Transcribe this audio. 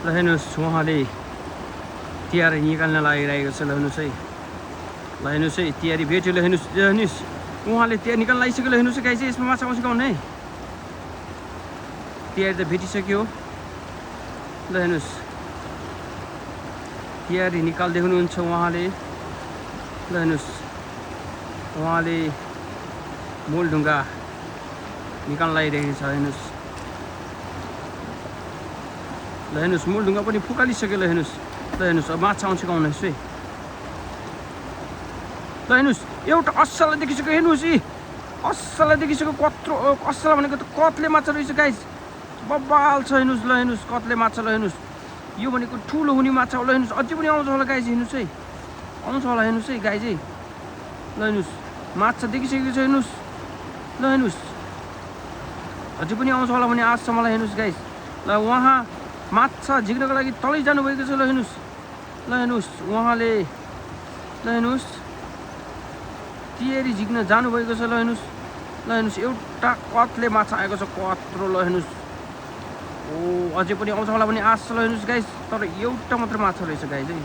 ल हेर्नुहोस् उहाँले तिहार निकाल्न लागिरहेको छ। ल हेर्नुहोस् है, ल हेर्नुहोस् है, तिहारी भेट्यो। ल हेर्नुहोस्, हेर्नुहोस् उहाँले तिहार निकाल्न लागिसक्यो। ल हेर्नुहोस् गाई चाहिँ यसमा माछा आउँछ कि आउने है, तिहारी त भेटिसक्यो। ल हेर्नुहोस् तिहारी निकाल्दै हुनुहुन्छ उहाँले। ल हेर्नुहोस् उहाँले मूलढुङ्गा निकाल्न लागिरहेको छ। हेर्नुहोस्, ल हेर्नुहोस् मूलढुङ्गा पनि फुकालिसक्यो। ल हेर्नुहोस्, ल हेर्नुहोस् अब माछा आउँछ कि आउनुहोस् है। ल हेर्नुहोस् एउटा असललाई देखिसक्यो। हेर्नुहोस् यी असललाई देखिसक्यो। कत्रो असला भनेको त कत्ले माछा रहेछ गाइस, बब्बाल छ। हेर्नुहोस्, ल हेर्नुहोस् कत्ले माछा। ल हेर्नुहोस् यो भनेको ठुलो हुने माछा हो। ल हेर्नुहोस् अझै पनि आउँछ होला गाइस, हेर्नुहोस् है, आउँछ होला। हेर्नुहोस् है गाइस है, ल हेर्नुहोस् माछा देखिसकेको छ। हेर्नुहोस्, ल हेर्नुहोस् अझै पनि आउँछ होला भने आश छ मलाई। हेर्नुहोस् गाइस, ल उहाँ माछा झिक्नको लागि तलै जानुभएको छ। ल हेर्नुहोस्, ल हेर्नुहोस् उहाँले, ल हेर्नुहोस् तिहारी झिक्न जानुभएको छ। ल हेर्नुहोस्, ल हेर्नुहोस् एउटा कत्ले माछा आएको छ, कत्रो। ल हेर्नुहोस् ओ अझै पनि आउँछ होला भने आश छ। ल हेर्नुहोस् गाइस, तर एउटा मात्र माछा रहेछ गाइस है।